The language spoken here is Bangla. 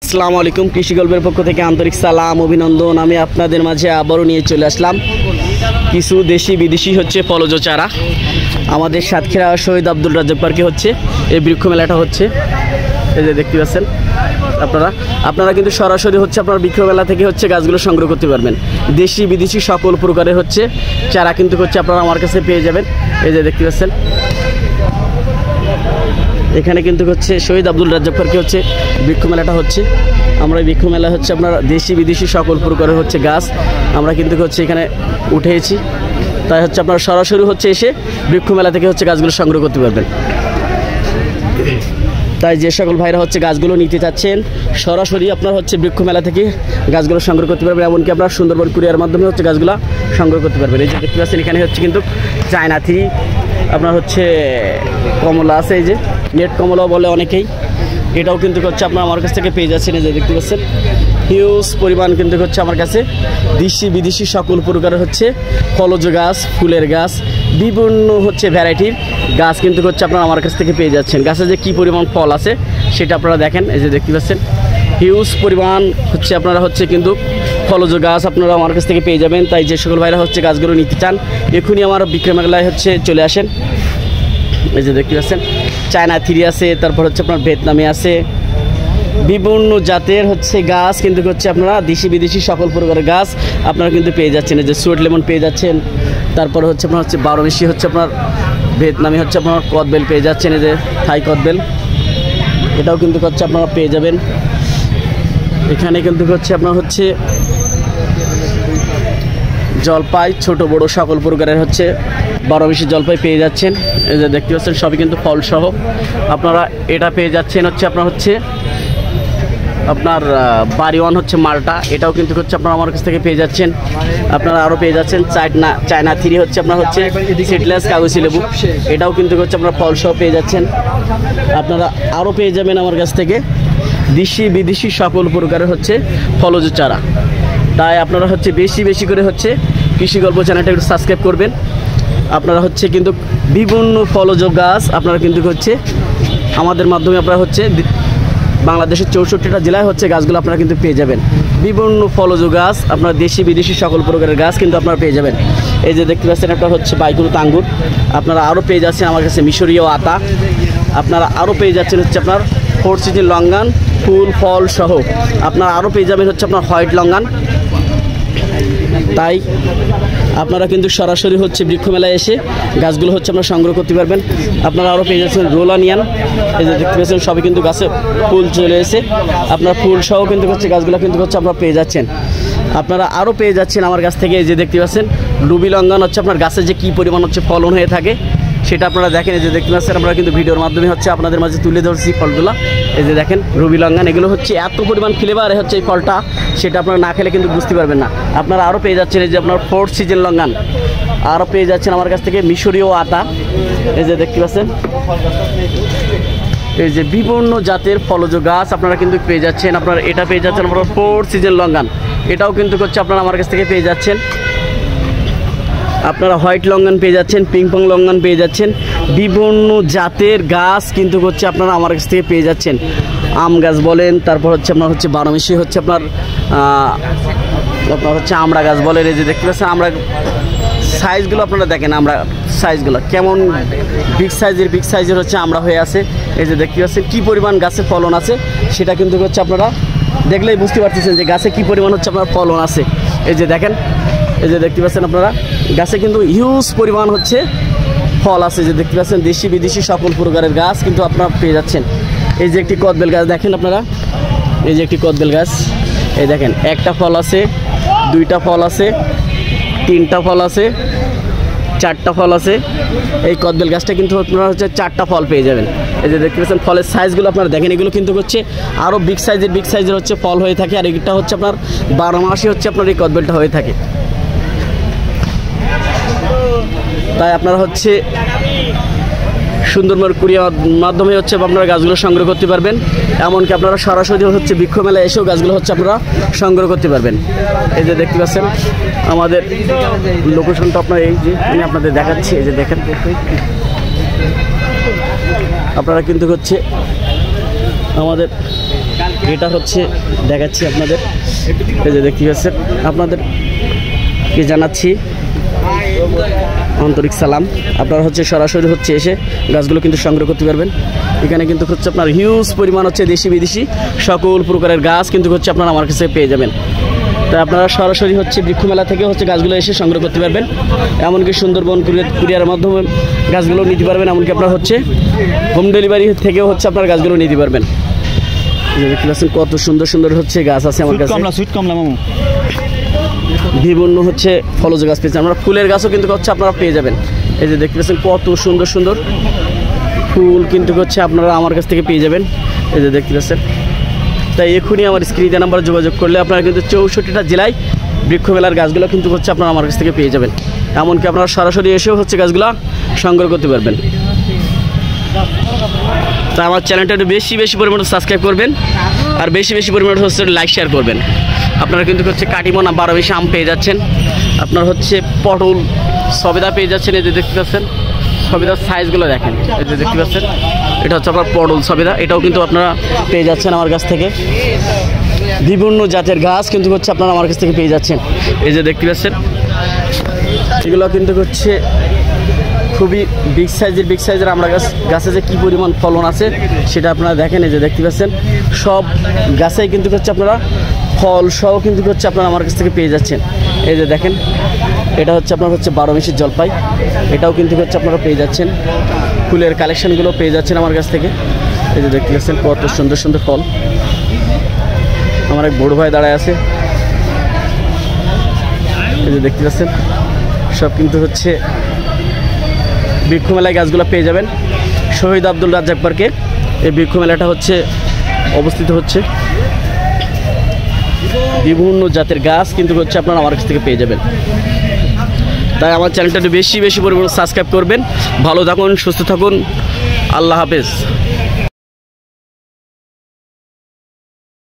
আসসালামু আলাইকুম। কৃষি গল্পের পক্ষ থেকে আন্তরিক সালাম অভিনন্দন। আমি আপনাদের মাঝে আবারও নিয়ে চলে আসলাম কিছু দেশি বিদেশি ফলজ চারা। আমাদের সাতক্ষীরা শহীদ আব্দুল রাজ্জাক পার্কে এই বৃক্ষ মেলাটা হচ্ছে। এই যে দেখতে পাচ্ছেন আপনারা কিন্তু সরাসরি আপনার বৃক্ষ মেলা থেকে গাছগুলো সংগ্রহ করতে পারবেন। দেশি বিদেশি সকল প্রকারের চারা কিন্তু আপনারা আমার কাছে পেয়ে যাবেন। এই যে দেখতে পাচ্ছেন এখানে কিন্তু শহীদ আব্দুল রাজ্জাক পার্কে বৃক্ষ মেলাটা আমরা এই বৃক্ষ মেলা আপনার দেশি বিদেশি সকল প্রকারের গাছ আমরা কিন্তু এখানে উঠেছি। তাই আপনারা সরাসরি এসে বৃক্ষ মেলা থেকে গাছগুলো সংগ্রহ করতে পারবেন। তাই যে সকল ভাইরা গাছগুলো নিতে চাচ্ছেন সরাসরি আপনার বৃক্ষ মেলা থেকে গাছগুলো সংগ্রহ করতে পারবেন। এমনকি আপনার সুন্দরবন কুরিয়ার মাধ্যমে গাছগুলো সংগ্রহ করতে পারবেন। এই যে দেখতে পাচ্ছেন এখানে কিন্তু চায়না থ্রি আপনার কমলা আছে। এই যে নেট কমলা বলে অনেকেই, এটাও কিন্তু আপনার আমার কাছ থেকে পেয়ে যাচ্ছেন। এই যে দেখতে পাচ্ছেন হিউজ পরিমাণ কিন্তু আমার কাছে দেশি বিদেশি সকল প্রকারের ফলজ গাছ, ফুলের গাছ, বিভিন্ন ভ্যারাইটির গাছ কিন্তু আপনারা আমার কাছ থেকে পেয়ে যাচ্ছেন। গাছে যে কী পরিমাণ ফল আছে সেটা আপনারা দেখেন। এই যে দেখতে পাচ্ছেন হিউজ পরিমাণ আপনারা কিন্তু ফলজ গাছ আপনারা আমার কাছ থেকে পেয়ে যাবেন। তাই যে সকল ভাইরা গাছগুলো নিতে চান এখনই আমার বিক্রয় মেলায় চলে আসেন। এই যে দেখতে পাচ্ছেন চায়না থ্রি আছে, তারপর আপনার ভিয়েতনামি আছে, বিভিন্ন জাতের গাছ কিন্তু আপনারা দেশি বিদেশি সকল প্রকারের গাছ আপনারা কিন্তু পেয়ে যাচ্ছেন। এই যে সুইট লেমন পেয়ে যাচ্ছেন, তারপর আপনার 12 মিশি আপনার ভিয়েতনামি আপনার কদবেল পেয়ে যাচ্ছেন। এই যে থাই কদবেল এটাও কিন্তু আপনারা পেয়ে যাবেন। এখানে কিন্তু আপনার জলপাই ছোট বড় সকল প্রকারের 12 মিশি জলপাই পেয়ে যাচ্ছেন। এই যে দেখতে পাচ্ছেন সবই কিন্তু ফল সহ আপনারা এটা পেয়ে যাচ্ছেন। আপনার বাড়িওয়ান মালটা, এটাও কিন্তু আপনারা আমার কাছ থেকে পেয়ে যাচ্ছেন। আপনারা আরও পেয়ে যাচ্ছেন চায়না থ্রি আপনার সিডলেস কাগজি লেবু, এটাও কিন্তু আপনারা ফল সহ পেয়ে যাচ্ছেন। আপনারা আরও পেয়ে যাবেন আমার কাছ থেকে দেশি বিদেশি সকল প্রকারের ফলজ চারা। তাই আপনারা বেশি বেশি করে কৃষি গল্প চ্যানেলটা একটু সাবস্ক্রাইব করবেন। আপনারা কিন্তু বিভিন্ন ফলজ গাছ আপনারা কিন্তু আমাদের মাধ্যমে আপনারা বাংলাদেশের 64টা জেলায় গাছগুলো আপনারা কিন্তু পেয়ে যাবেন। বিভিন্ন ফলজ গাছ আপনারা দেশি বিদেশি সকল প্রকারের গাছ কিন্তু আপনারা পেয়ে যাবেন। এই যে দেখতে পাচ্ছেন আপনার বাইকুরুত আঙ্গুর, আপনারা আরও পেয়ে যাচ্ছেন আমার কাছে মিশরীয় আতা, আপনারা আরও পেয়ে যাচ্ছেন আপনার 4 সিজন লঙ্গান ফুল ফল সহ, আপনারা আরও পেয়ে যাবেন আপনার হোয়াইট লঙ্গান। তাই আপনারা কিন্তু সরাসরি বৃক্ষ মেলায় এসে গাছগুলো আপনারা সংগ্রহ করতে পারবেন। আপনারা আরও পেয়ে যাচ্ছেন রোলানিয়ান, এই যে দেখতে পাচ্ছেন সবই কিন্তু গাছে ফুল চলে এসে আপনার ফুল সহ কিন্তু গাছগুলো কিন্তু আপনারা পেয়ে যাচ্ছেন। আপনারা আরও পেয়ে যাচ্ছেন আমার কাছ থেকে এই যে দেখতে পাচ্ছেন রুবি লঙ্ঘন আপনার গাছে যে কী পরিমাণ ফলন হয়ে থাকে সেটা আপনারা দেখেন। এই যে দেখতে পাচ্ছেন আমরা কিন্তু ভিডিওর মাধ্যমে আপনাদের মাঝে তুলে ধরছি ফলগুলো। এই যে দেখেন রুবি লঙ্ঘন, এগুলো এত পরিমাণ ফ্লেভার এই ফলটা সেটা আপনারা না খেলে কিন্তু বুঝতে পারবেন না। আপনারা আরও পেয়ে যাচ্ছেন এই যে আপনার 4 সিজন লঙ্ঘন, আরও পেয়ে যাচ্ছেন আমার কাছ থেকে মিশরীয় আতা। এই যে দেখতে পাচ্ছেন এই যে বিভিন্ন জাতের ফলজ গাছ আপনারা কিন্তু পেয়ে যাচ্ছেন। আপনারা এটা পেয়ে যাচ্ছেন আপনার 4 সিজন লঙ্ঘন, এটাও কিন্তু আপনারা আমার কাছ থেকে পেয়ে যাচ্ছেন। আপনারা হোয়াইট লঙ্ঘন পেয়ে যাচ্ছেন, পিংপং লঙ্ঘন পেয়ে যাচ্ছেন, বিভিন্ন জাতের গাছ কিন্তু আপনারা আমার কাছ থেকে পেয়ে যাচ্ছেন। আম গাছ বলেন, তারপর আপনার 12 মিশি আপনার আমড়া গাছ বলেন। এই যে দেখতে পাচ্ছেন আমরা সাইজগুলো আপনারা দেখেন, আমরা সাইজগুলো কেমন বিগ সাইজের আমরা হয়ে আছে। এই যে দেখতে পাচ্ছেন কী পরিমাণ গাছে ফলন আছে সেটা কিন্তু আপনারা দেখলেই বুঝতে পারতেছেন যে গাছে কী পরিমাণ আপনার ফলন আছে। এই যে দেখেন, এই যে দেখতে পাচ্ছেন আপনারা গাছে কিন্তু হিউজ পরিমাণ ফল আছে। যে দেখতে পাচ্ছেন দেশি বিদেশি সকল প্রকারের গাছ কিন্তু আপনারা পেয়ে যাচ্ছেন। এই যে একটি কদবেল গাছ দেখেন আপনারা, এই যে একটি কদবেল গাছ, এই দেখেন একটা ফল আছে, 2টা ফল আছে, 3টা ফল আছে, 4টা ফল আছে। এই কদবেল গাছটা কিন্তু আপনারা 4টা ফল পেয়ে যাবেন। এই যে দেখতে পাচ্ছেন ফলের সাইজগুলো আপনারা দেখেন, এগুলো কিন্তু আরও বিগ সাইজের ফল হয়ে থাকে। আর এটা আপনার 12 মাসই আপনার এই কদবেলটা হয়ে থাকে। তাই আপনারা সুন্দরবন কুরিয়ার মাধ্যমে আপনারা গাছগুলো সংগ্রহ করতে পারবেন। এমনকি আপনারা সরাসরি বৃক্ষ মেলায় এসেও গাছগুলো আপনারা সংগ্রহ করতে পারবেন। এই যে দেখতে পাচ্ছেন আমাদের লোকেশনটা আপনার এই যে আমি আপনাদের দেখাচ্ছি। এই যে দেখেন আপনারা কিন্তু আমাদের এটা হচ্ছে দেখাচ্ছি আপনাদের, এই যে দেখতে পাচ্ছেন, আপনাদেরকে জানাচ্ছি আন্তরিক সালাম। আপনারা হচ্ছে সরাসরি হচ্ছে এসে গাছগুলো কিন্তু সংগ্রহ করতে পারবেন। এখানে কিন্তু হচ্ছে আপনার হিউজ পরিমাণ হচ্ছে দেশি বিদেশি সকল প্রকারের গাছ কিন্তু হচ্ছে আপনারা আমার কাছে পেয়ে যাবেন। তাই আপনারা সরাসরি হচ্ছে বৃক্ষ মেলা থেকে হচ্ছে গাছগুলো এসে সংগ্রহ করতে পারবেন। এমনকি সুন্দরবন কুরিয়ারের মাধ্যমে গাছগুলো নিতে পারবেন। এমনকি আপনারা হচ্ছে হোম ডেলিভারি থেকেও হচ্ছে আপনার গাছগুলো নিতে পারবেন। দেখতে পাচ্ছেন কত সুন্দর সুন্দর হচ্ছে গাছ আছে আমার কাছে। সুইট কমলা মামু বিভিন্ন হচ্ছে ফলজ গাছ পেয়েছেন, আমরা ফুলের গাছও কিন্তু হচ্ছে আপনারা পেয়ে যাবেন। এই যে দেখতে পাচ্ছেন কত সুন্দর সুন্দর ফুল কিন্তু হচ্ছে আপনারা আমার কাছ থেকে পেয়ে যাবেন। এই যে দেখতে পাচ্ছেন, তাই এখনই আমার স্ক্রিনে নাম্বারে যোগাযোগ করলে আপনারা কিন্তু 64টা জেলায় বৃক্ষ মেলার গাছগুলো কিন্তু হচ্ছে আপনারা আমার কাছ থেকে পেয়ে যাবেন। এমনকি আপনারা সরাসরি এসেও হচ্ছে গাছগুলো সংগ্রহ করতে পারবেন। তা আমার চ্যানেলটা একটু বেশি পরিমাণে সাবস্ক্রাইব করবেন, আর বেশি পরিমাণে হচ্ছে লাইক শেয়ার করবেন। আপনারা কিন্তু হচ্ছে কাটিমনা 12 বেশি আম পেয়ে যাচ্ছেন, আপনার হচ্ছে পটল সবেদা পেয়ে যাচ্ছেন। এই যে দেখতে পাচ্ছেন সবেদার সাইজগুলো দেখেন, এই যে দেখতে পাচ্ছেন, এটা হচ্ছে আপনার পটল সবেদা, এটাও কিন্তু আপনারা পেয়ে যাচ্ছেন আমার কাছ থেকে। বিভিন্ন জাতের গাছ কিন্তু হচ্ছে আপনারা আমার কাছ থেকে পেয়ে যাচ্ছেন। এই যে দেখতে পাচ্ছেন, এগুলো কিন্তু হচ্ছে খুবই বিগ সাইজের আমরা গাছে যে কী পরিমাণ ফলন আছে সেটা আপনারা দেখেন। এই যে দেখতে পাচ্ছেন সব গাছেই কিন্তু হচ্ছে আপনারা ফল সহ কিন্তু হচ্ছে আপনারা আমার কাছ থেকে পেয়ে যাচ্ছেন। এই যে দেখেন, এটা হচ্ছে আপনার হচ্ছে 12 মিশির জলপাই, এটাও কিন্তু হচ্ছে আপনারা পেয়ে যাচ্ছেন। ফুলের কালেকশনগুলো পেয়ে যাচ্ছেন আমার কাছ থেকে। এই যে দেখতে পাচ্ছেন কত সুন্দর সুন্দর ফল। আমার এক বড় ভাই দাঁড়ায় আছে, এই যে দেখতে পাচ্ছেন সব কিন্তু হচ্ছে বৃক্ষ মেলায় গাছগুলো পেয়ে যাবেন। শহীদ আব্দুল রাজ্জাক পার্কে এই বৃক্ষ মেলাটা হচ্ছে অবস্থিত হচ্ছে। বিভিন্ন জাতের গাছ কিন্তু হচ্ছে আপনারা আমার কাছ থেকে পেয়ে যাবেন। তাই আমার চ্যানেলটা একটু বেশি পরিমাণে সাবস্ক্রাইব করবেন। ভালো থাকুন, সুস্থ থাকুন, আল্লাহ হাফেজ।